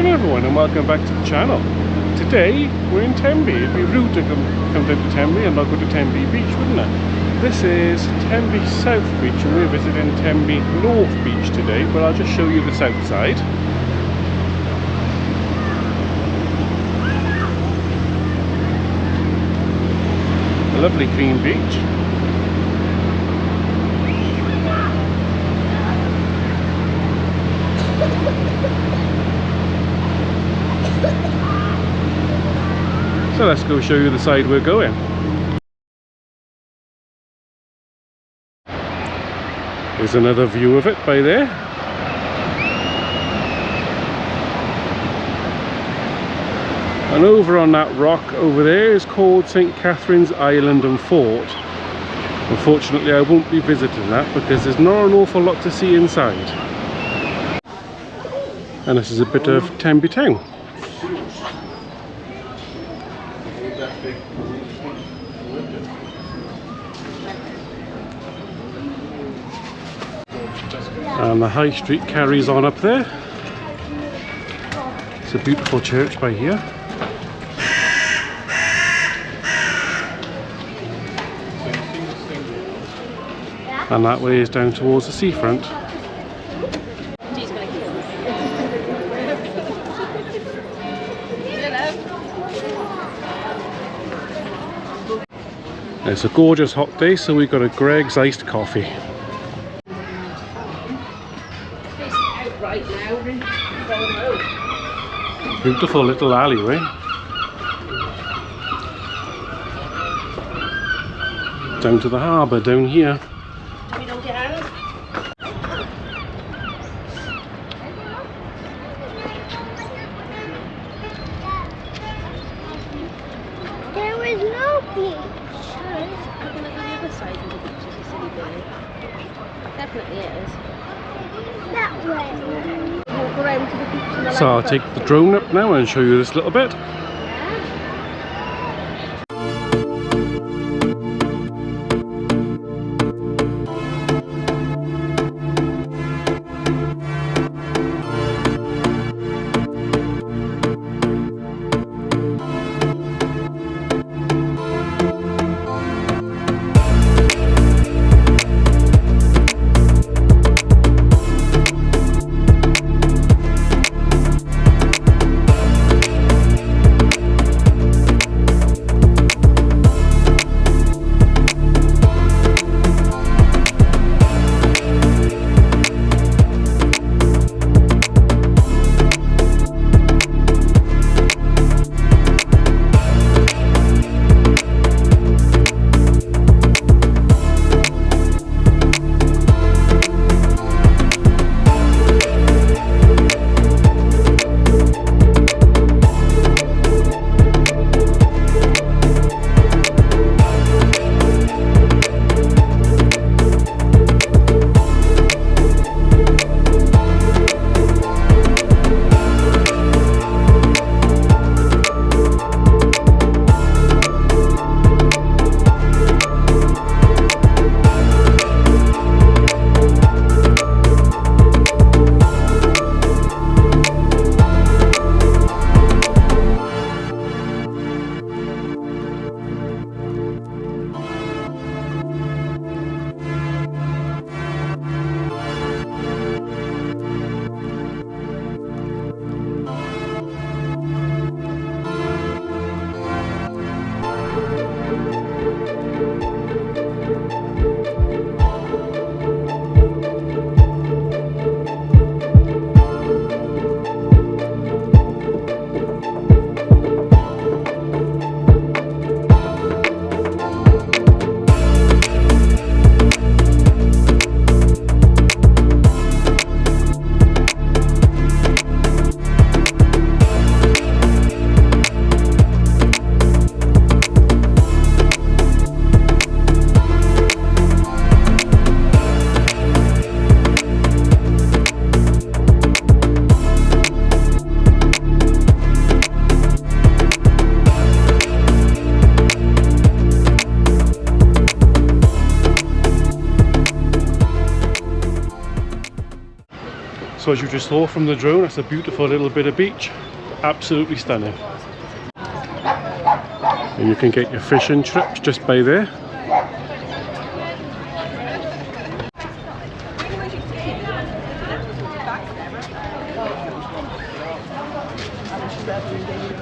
Hello everyone and welcome back to the channel. Today we're in Tenby. It'd be rude to come down to Tenby and not go to Tenby Beach, wouldn't it? This is Tenby South Beach and we're visiting Tenby North Beach today, but I'll just show you the south side. A lovely clean beach. So let's go show you the side we're going. Here's another view of it by there. And over on that rock over there is called St. Catherine's Island and Fort. Unfortunately I won't be visiting that because there's not an awful lot to see inside. And this is a bit of Tenby town. And the high street carries on up there. It's a beautiful church by here. And that way is down towards the seafront. It's a gorgeous hot day, so we've got a Greg's iced coffee. Beautiful little alleyway. Down to the harbour down here. There is no beach. Definitely is. That way. Walk around to the beach and So I'll take the drone up now and show you this little bit. So as you just saw from the drone, that's a beautiful little bit of beach. Absolutely stunning. And you can get your fishing trips just by there.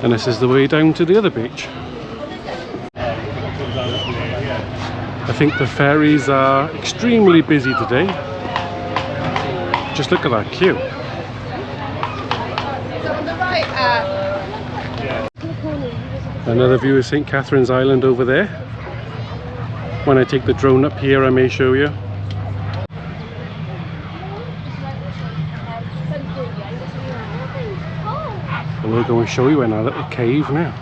And this is the way down to the other beach. I think the ferries are extremely busy today. Just look at that queue. Another view of St. Catherine's Island over there. When I take the drone up here, I may show you. And we'll go and show you in our little cave now.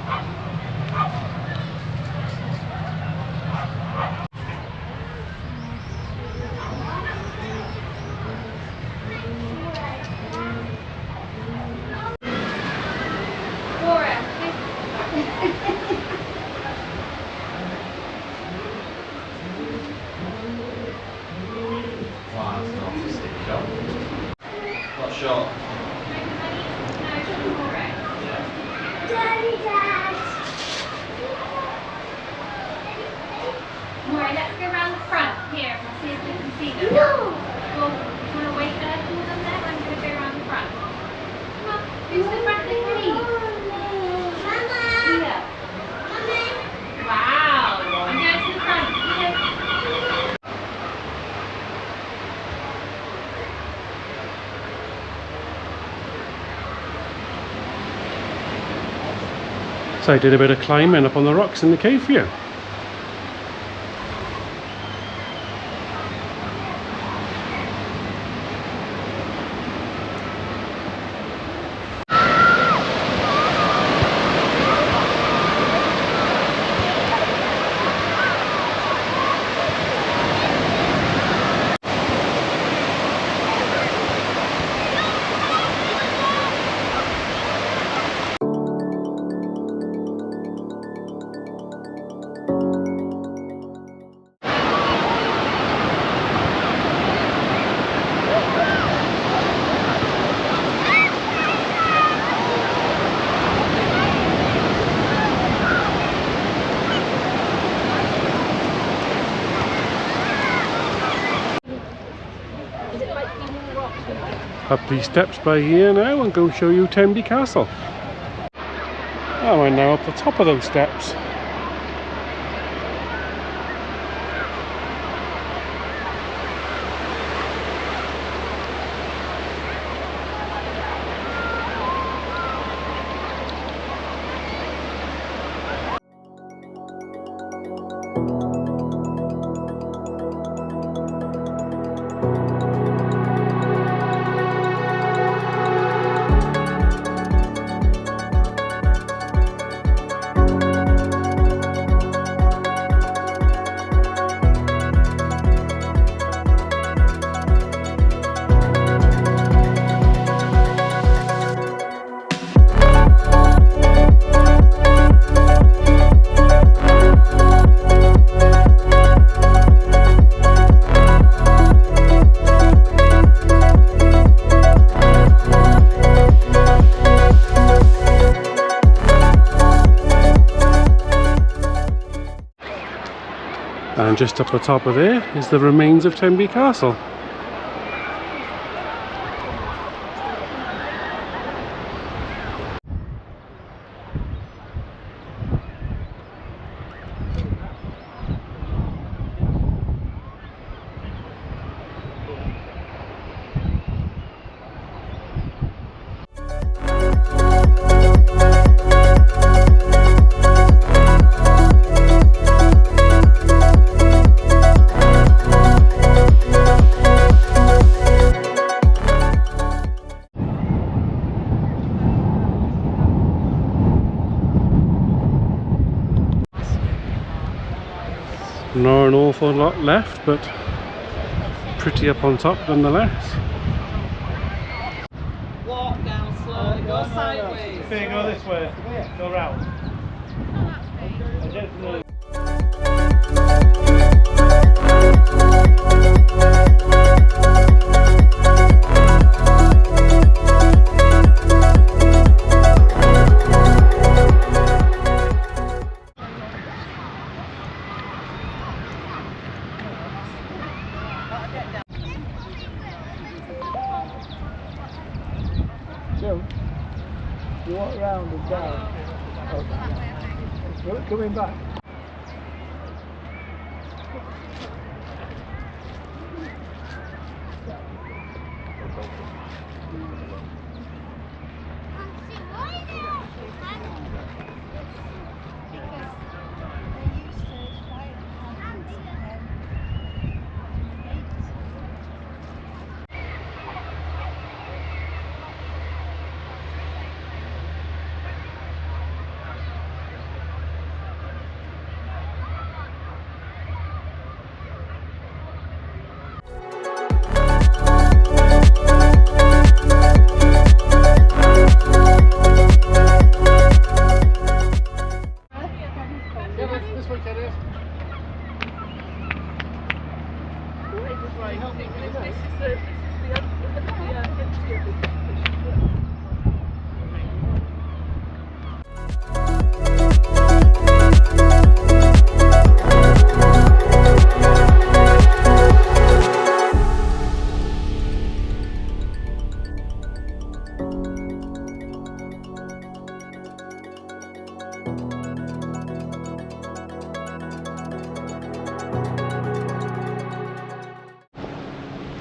Not sure. Daddy, Dad. Alright, let's go around the front here and see if we can see them. No. Well, do you want to wait there for them there? I'm going to go around the front. Come on, who's the front of the tree? Mama. Here. Wow. I'm going to the front. Here. So I did a bit of climbing up on the rocks in the cave for you. Up these steps by here now and go show you Tenby Castle. Oh, I'm now up the top of those steps. And just up the top of there is the remains of Tenby Castle. Not an awful lot left, but pretty up on top nonetheless. Walk down slowly, go sideways. Go this way, go round. jump. You walk round and down. Okay. Coming back.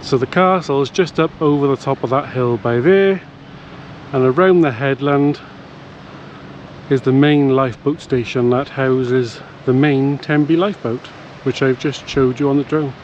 So the castle is just up over the top of that hill by there, and around the headland is the main lifeboat station that houses the main Tenby lifeboat, which I've just showed you on the drone.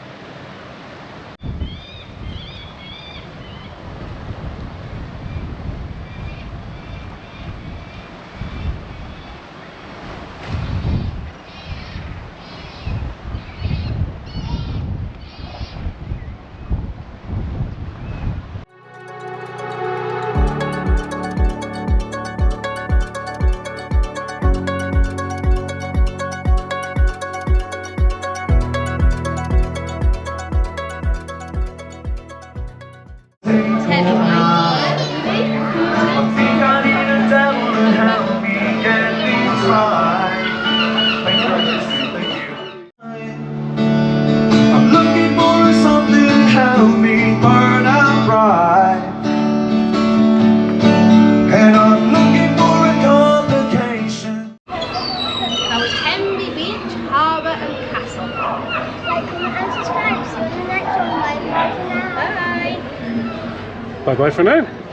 Tenby Beach, Harbour and Castle. Like, comment and subscribe. See you in the next one. Bye for now. Bye. Bye bye for now.